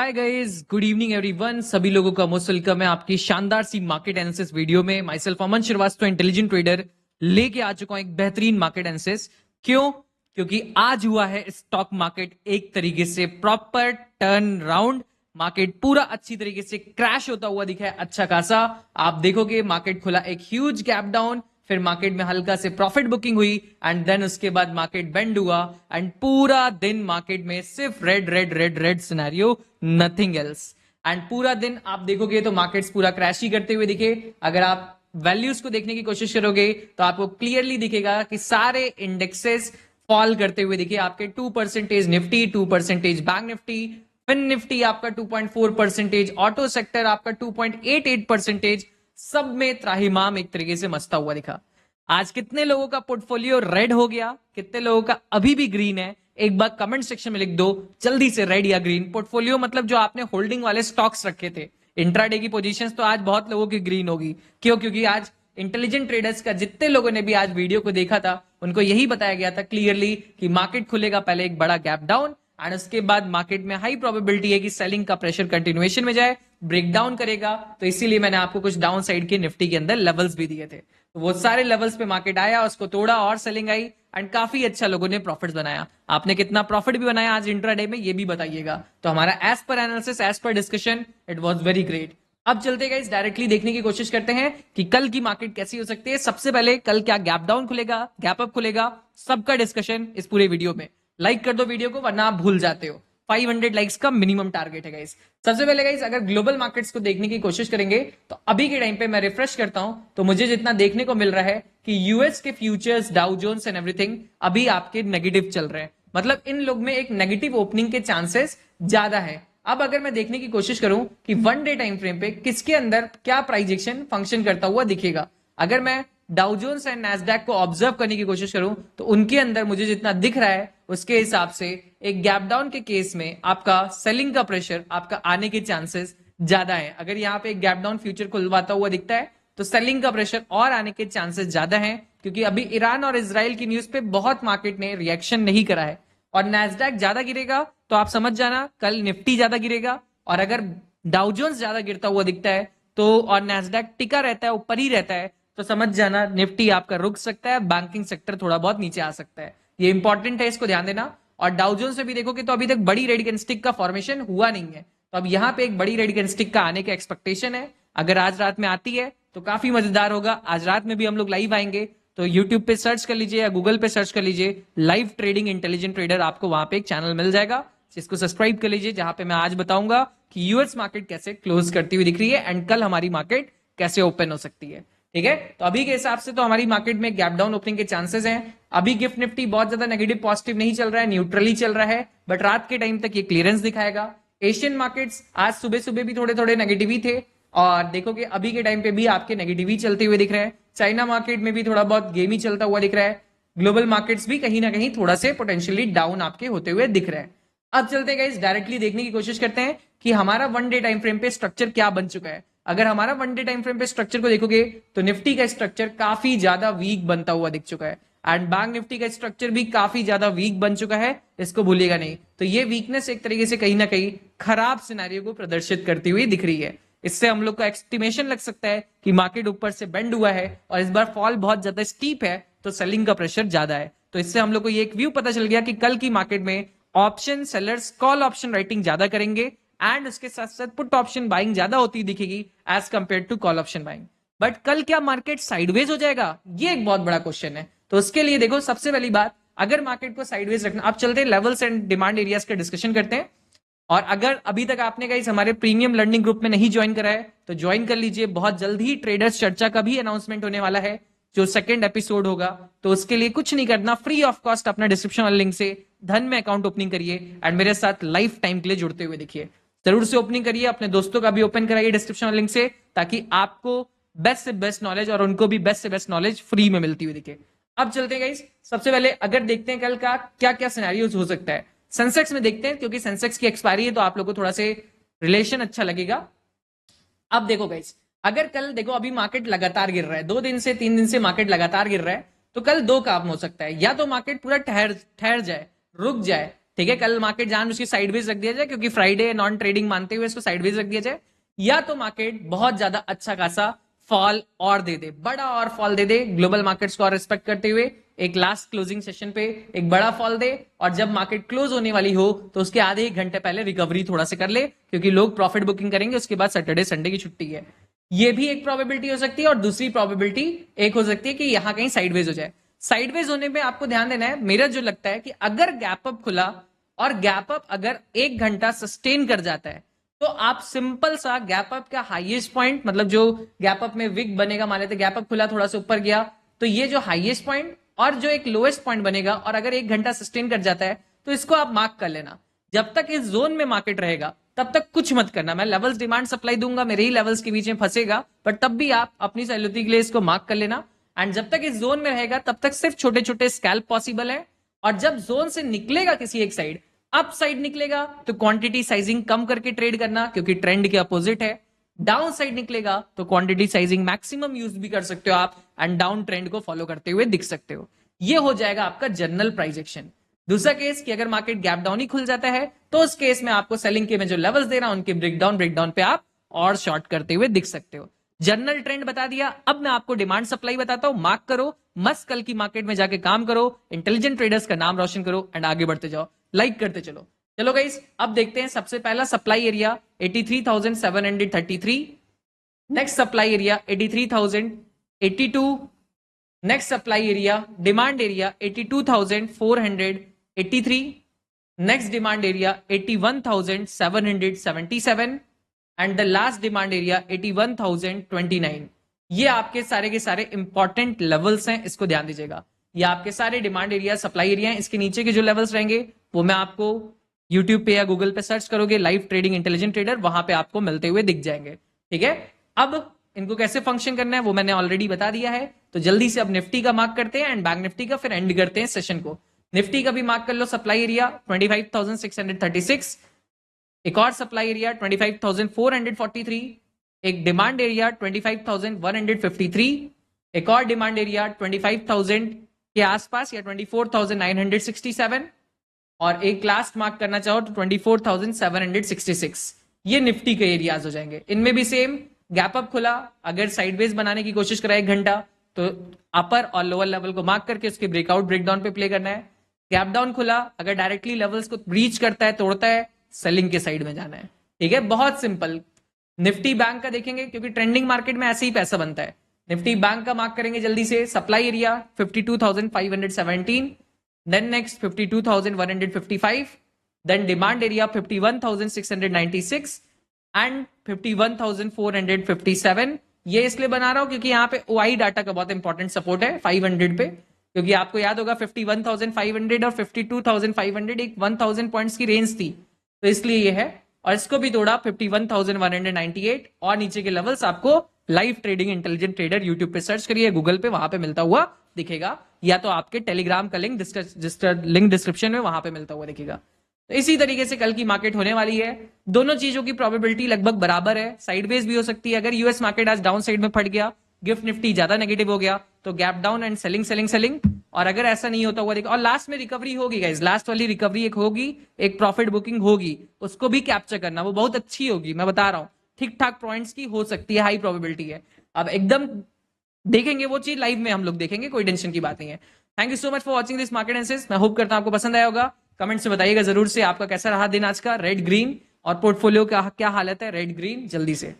Hi guys, good evening everyone. सभी लोगों का मोस्ट वेलकम है आपकी शानदार सी मार्केट एनालिसिस वीडियो में। Myself Aman Shrivastava, intelligent trader, लेके आ चुका हूं एक बेहतरीन मार्केट एनालिसिस। क्यों? क्योंकि आज हुआ है स्टॉक मार्केट एक तरीके से प्रॉपर टर्न राउंड। मार्केट पूरा अच्छी तरीके से क्रैश होता हुआ दिखा है अच्छा खासा। आप देखोगे मार्केट खुला एक ह्यूज गैप डाउन, फिर मार्केट में हल्का से प्रॉफिट बुकिंग हुई एंड देन उसके बाद मार्केट बेंड हुआ एंड पूरा दिन मार्केट में सिर्फ red red red red scenario, nothing else. And पूरा दिन आप देखोगे तो मार्केट्स पूरा क्रैश ही करते हुए दिखे। अगर आप वैल्यूज को देखने की कोशिश करोगे तो आपको क्लियरली दिखेगा कि सारे इंडेक्सेस फॉल करते हुए दिखे। आपके 2% Nifty, 2% bank Nifty, fin Nifty आपका 2.4%, ऑटो सेक्टर आपका 2.88%, सब में त्राहिमाम एक तरीके से मस्ता हुआ दिखा। आज कितने लोगों का पोर्टफोलियो रेड हो गया, कितने लोगों का अभी भी ग्रीन है, एक बार कमेंट सेक्शन में लिख दो जल्दी से। रेड या ग्रीन पोर्टफोलियो मतलब जो आपने होल्डिंग वाले स्टॉक्स रखे थे, इंट्राडे की पोजीशंस, तो आज बहुत लोगों की ग्रीन होगी। क्यों? क्योंकि आज इंटेलिजेंट ट्रेडर्स का जितने लोगों ने भी आज वीडियो को देखा था उनको यही बताया गया था क्लियरली कि मार्केट खुलेगा पहले एक बड़ा गैप डाउन एंड उसके बाद मार्केट में हाई प्रोबेबिलिटी है कि सेलिंग का प्रेशर कंटिन्यूएशन में जाए, ब्रेकडाउन करेगा। तो इसीलिए मैंने आपको कुछ डाउन साइड के निफ्टी के अंदर लेवल्स भी दिए थे। तो वो सारे लेवल्स पे मार्केट आया, उसको तोड़ा और सेलिंग आई एंड काफी अच्छा लोगों ने प्रॉफिट बनाया। आपने कितना प्रॉफिट भी बनाया आज इंट्राडे में ये भी बताइएगा। तो हमारा as per analysis, as per discussion, it was very great. अब चलते गए डायरेक्टली देखने की कोशिश करते हैं कि कल की मार्केट कैसी हो सकती है। सबसे पहले कल क्या गैप डाउन खुलेगा, गैप अप खुलेगा, सबका डिस्कशन इस पूरे वीडियो में। लाइक कर दो वीडियो को वरना आप भूल जाते हो। 500 लाइक्स का मिनिमम टारगेट है गाइस। सबसे पहले गाइस अगर ग्लोबल मार्केट्स को देखने की कोशिश करेंगे तो अभी के टाइम पे मैं रिफ्रेश करता हूं तो मुझे जितना देखने को मिल रहा है कि यूएस के futures, Dow Jones and everything अभी आपके नेगेटिव चल रहे हैं। मतलब इन लोग में एक नेगेटिव ओपनिंग के चांसेस ज्यादा है। अब अगर मैं देखने की कोशिश करूं कि वन डे टाइम फ्रेम पे किसके अंदर क्या प्राइस एक्शन फंक्शन करता हुआ दिखेगा, अगर मैं डाउ जोन्स एंड नैस्डैक को ऑब्जर्व करने की कोशिश करूं तो उनके अंदर मुझे जितना दिख रहा है उसके हिसाब से एक गैप डाउन के केस में आपका सेलिंग का प्रेशर आपका आने के चांसेस ज्यादा है। अगर यहाँ पे एक गैप डाउन फ्यूचर खुलवाता हुआ दिखता है तो सेलिंग का प्रेशर और आने के चांसेस ज्यादा हैं, क्योंकि अभी ईरान और इजराइल की न्यूज पे बहुत मार्केट ने रिएक्शन नहीं करा है। और नैस्डैक ज्यादा गिरेगा तो आप समझ जाना कल निफ्टी ज्यादा गिरेगा। और अगर डाउ जोन्स ज्यादा गिरता हुआ दिखता है तो और नैस्डैक टिका रहता है, ऊपर ही रहता है, तो समझ जाना निफ्टी आपका रुक सकता है, बैंकिंग सेक्टर थोड़ा बहुत नीचे आ सकता है। ये इंपॉर्टेंट है, इसको ध्यान देना। और डाउ जोन्स में भी देखोगे तो अभी तक बड़ी रेड कैंडलस्टिक का फॉर्मेशन हुआ नहीं है, तो अब यहाँ पे एक बड़ी रेड कैंडलस्टिक का आने का एक्सपेक्टेशन है। अगर आज रात में आती है तो काफी मजेदार होगा। आज रात में भी हम लोग लाइव आएंगे, तो यूट्यूब पे सर्च कर लीजिए या गूगल पे सर्च कर लीजिए लाइव ट्रेडिंग इंटेलिजेंट ट्रेडर, आपको वहां पे एक चैनल मिल जाएगा, जिसको सब्सक्राइब कर लीजिए, जहां पे मैं आज बताऊंगा कि यूएस मार्केट कैसे क्लोज करती हुई दिख रही है एंड कल हमारी मार्केट कैसे ओपन हो सकती है। ठीक है, तो अभी के हिसाब से तो हमारी मार्केट में गैप डाउन ओपनिंग के चांसेस हैं। अभी गिफ्ट निफ्टी बहुत ज्यादा नेगेटिव पॉजिटिव नहीं चल रहा है, न्यूट्रली चल रहा है, बट रात के टाइम तक ये क्लियरेंस दिखाएगा। एशियन मार्केट्स आज सुबह सुबह भी थोड़े थोड़े नेगेटिव ही थे और देखोगे अभी के टाइम पे भी आपके नेगेटिव ही चलते हुए दिख रहे हैं। चाइना मार्केट में भी थोड़ा बहुत गेम ही चलता हुआ दिख रहा है। ग्लोबल मार्केट्स भी कहीं ना कहीं थोड़ा से पोटेंशियली डाउन आपके होते हुए दिख रहे हैं। अब चलते गाइस डायरेक्टली देखने की कोशिश करते हैं कि हमारा वन डे टाइम फ्रेम पे स्ट्रक्चर क्या बन चुका है। अगर हमारा वन डे टाइम फ्रेम पे स्ट्रक्चर को देखोगे तो निफ्टी का स्ट्रक्चर काफी ज्यादा वीक बनता हुआ दिख चुका है एंड बैंक निफ्टी का स्ट्रक्चर भी काफी ज्यादा वीक बन चुका है, इसको भूलिएगा नहीं। तो ये वीकनेस एक तरीके से कहीं ना कहीं खराब सिनेरियो को प्रदर्शित करती हुई दिख रही है। इससे हम लोग का एस्टिमेशन लग सकता है कि मार्केट ऊपर से बेंड हुआ है और इस बार फॉल बहुत ज्यादा स्टीप है, तो सेलिंग का प्रेशर ज्यादा है। तो इससे हम लोग को ये एक व्यू पता चल गया कि कल की मार्केट में option sellers call option writing ज्यादा करेंगे एंड उसके साथ साथ पुट ऑप्शन बाइंग ज्यादा होती दिखेगी as compare to call option buying. But कल क्या मार्केट साइडवेज हो जाएगा, ये एक बहुत बड़ा क्वेश्चन है। तो उसके लिए देखो, सबसे पहली बात, अगर मार्केट को साइडवेज रखना, अब चलते हैं लेवल्स एंड डिमांड एरियाज का डिस्कशन करते हैं। और अगर अभी तक आपने गाइस हमारे प्रीमियम लर्निंग ग्रुप में नहीं ज्वाइन करा है तो ज्वाइन कर लीजिए। बहुत जल्द ही ट्रेडर्स चर्चा का भी अनाउंसमेंट होने वाला है, जो सेकंड एपिसोड होगा। तो उसके लिए कुछ नहीं करना, फ्री ऑफ कॉस्ट अपना डिस्क्रिप्शन वाले लिंक से धन में अकाउंट ओपनिंग करिए एंड मेरे साथ लाइफ टाइम के लिए जुड़ते हुए देखिए। जरूर से ओपनिंग करिए, अपने दोस्तों का भी ओपन कराइए डिस्क्रिप्शन वाले लिंक से, ताकि आपको बेस्ट से बेस्ट नॉलेज और उनको भी बेस्ट से बेस्ट नॉलेज फ्री में मिलती हुई दिखे। अब चलते हैं गाइस, सबसे पहले अगर देखते हैं कल का क्या क्या सिनेरियोज हो सकता है। सेंसेक्स में देखते हैं, क्योंकि सेंसेक्स की एक्सपायरी है तो आप लोगों को थोड़ा से रिलेशन अच्छा लगेगा। अब देखो गाइस, अगर कल देखो अभी मार्केट लगातार गिर रहा है, 2 दिन से 3 दिन से मार्केट लगातार गिर रहा है, तो कल दो काम हो सकता है। या तो मार्केट पूरा ठहर जाए, रुक जाए, ठीक है, कल मार्केट जान उसकी साइडवेज रख दिया जाए क्योंकि फ्राइडे नॉन ट्रेडिंग मानते हुए इसको साइडवेज रख दिया जाए, या तो मार्केट बहुत ज्यादा अच्छा खासा फॉल और दे दे, बड़ा और फॉल दे दे ग्लोबल मार्केट्स को और रिस्पेक्ट करते हुए, एक लास्ट क्लोजिंग सेशन पे एक बड़ा फॉल दे, और जब मार्केट क्लोज होने वाली हो तो उसके आधे एक घंटे पहले रिकवरी थोड़ा सा कर ले, क्योंकि लोग प्रॉफिट बुकिंग करेंगे, उसके बाद सैटरडे संडे की छुट्टी है। ये भी एक प्रोबेबिलिटी हो सकती है, और दूसरी प्रोबेबिलिटी एक हो सकती है कि यहां कहीं साइडवेज हो जाए। साइडवेज होने पे आपको ध्यान देना है, मेरा जो लगता है कि अगर गैप अप खुला और गैप अप अगर एक घंटा सस्टेन कर जाता है, तो आप सिंपल सा गैप अप का हाईएस्ट पॉइंट, मतलब जो गैप अप में विक बनेगा, मान लेते गैप अप खुला थोड़ा सा ऊपर गया, तो ये जो हाईएस्ट पॉइंट और जो एक लोएस्ट पॉइंट बनेगा, और अगर एक घंटा सस्टेन कर जाता है तो इसको आप मार्क कर लेना। जब तक इस जोन में मार्केट रहेगा तब तक कुछ मत करना, मैं लेवल्स डिमांड सप्लाई दूंगा, मेरे ही लेवल्स के बीच में फंसेगा, बट तब भी आप अपनी सैलरी के लिए इसको मार्क कर लेना। एंड जब तक इस जोन में रहेगा तब तक सिर्फ छोटे छोटे स्कैल्प पॉसिबल है, और जब जोन से निकलेगा किसी एक साइड, अप साइड निकलेगा तो क्वांटिटी साइजिंग कम करके ट्रेड करना, क्योंकि ट्रेंड के अपोजिट है। डाउन साइड निकलेगा तो क्वांटिटी साइजिंग मैक्सिमम यूज भी कर सकते हो आप, एंड डाउन ट्रेंड को फॉलो करते हुए दिख सकते हो। ये हो जाएगा आपका जनरल प्राइस एक्शन। दूसरा केस कि अगर मार्केट गैप डाउन ही खुल जाता है, तो उस केस में आपको सेलिंग के में जो लेवल्स दे रहा हूं उनके ब्रेकडाउन पे आप और शॉर्ट करते हुए दिख सकते हो। जनरल ट्रेंड बता दिया, अब मैं आपको डिमांड सप्लाई बताता हूं, मार्क करो, मस्त कल की मार्केट में जाके काम करो, इंटेलिजेंट ट्रेडर्स का नाम रोशन करो, एंड आगे बढ़ते जाओ, लाइक करते चलो। चलो गाइस, अब देखते हैं सबसे पहला supply area 83,733, next supply area 83,082, next supply area demand area 82,483, next demand area 81,777, and the last demand area 81,029। ये आपके सारे के सारे इंपॉर्टेंट लेवल्स हैं, इसको ध्यान दीजिएगा। ये आपके सारे डिमांड एरिया सप्लाई एरिया हैं, इसके नीचे के जो लेवल्स रहेंगे वो मैं आपको यूट्यूब पे या गूगल पे सर्च करोगे लाइव ट्रेडिंग इंटेलिजेंट ट्रेडर, वहां पे आपको मिलते हुए दिख जाएंगे। ठीक है, अब इनको कैसे फंक्शन करना है वो मैंने ऑलरेडी बता दिया है, तो जल्दी से अब निफ्टी का मार्क करते हैं एंड बैंक निफ्टी का, फिर एंड करते हैं सेशन को। निफ्टी का भी मार्क कर लो, सप्लाई एरिया 25,636, एक और सप्लाई एरिया 25,443, एक डिमांड एरिया 25,153, एक और डिमांड एरिया 25,000 के आसपास या 24,967, और एक लास्ट मार्क करना चाहो तो 24,766। ये निफ्टी के एरियाज हो जाएंगे। इनमें भी सेम, गैप अप खुला, अगर साइडवेज बनाने की कोशिश करा एक घंटा, तो अपर और लोअर लेवल को मार्क करके उसके ब्रेकआउट ब्रेकडाउन पे प्ले करना है। गैप डाउन खुला, अगर डायरेक्टली लेवल्स को ब्रीच करता है, तोड़ता है, सेलिंग के साइड में जाना है। ठीक है, बहुत सिंपल। निफ्टी बैंक का देखेंगे क्योंकि ट्रेंडिंग मार्केट में ऐसे ही पैसा बनता है। निफ्टी बैंक का मार्क करेंगे जल्दी से, supply area 52,517, then next 52,155, then demand area 51,696 and 51,457। ये इसलिए बना रहा हूं क्योंकि यहाँ पे OI डाटा का बहुत इंपॉर्टेंट सपोर्ट है 500 पे, क्योंकि आपको याद होगा 51,500 और 52,500 एक 1,000 पॉइंट्स की रेंज थी, तो इसलिए ये है। और इसको भी तोड़ा 51,198, और नीचे के लेवल्स आपको live trading intelligent trader YouTube पे सर्च करिए, गूगल पे, वहां पे मिलता हुआ दिखेगा, या तो आपके टेलीग्राम का लिंक डिस्क्रिप्शन में वहां पे मिलता हुआ दिखेगा। तो इसी तरीके से कल की मार्केट होने वाली है। दोनों चीजों की प्रोबेबिलिटी लगभग बराबर है, साइडवेज भी हो सकती है। अगर यूएस मार्केट आज डाउन साइड में फट गया, गिफ्ट निफ्टी ज्यादा नेगेटिव हो गया, तो gap down and selling selling selling, और अगर ऐसा नहीं होता हुआ देखा, और लास्ट में रिकवरी होगी गाइस, लास्ट वाली रिकवरी एक होगी, एक प्रॉफिट बुकिंग होगी, उसको भी कैप्चर करना, वो बहुत अच्छी होगी, मैं बता रहा हूं, ठीक ठाक पॉइंट्स की हो सकती है, हाई प्रोबेबिलिटी है। अब एकदम देखेंगे वो चीज लाइव में, हम लोग देखेंगे, कोई टेंशन की बात नहीं है। Thank you so much for watching this market analysis. मैं होप करता हूं आपको पसंद आया होगा। कमेंट से बताइएगा जरूर से आपका कैसा रहा दिन आज का, रेड ग्रीन, और पोर्टफोलियो का क्या हालत है, रेड ग्रीन, जल्दी से।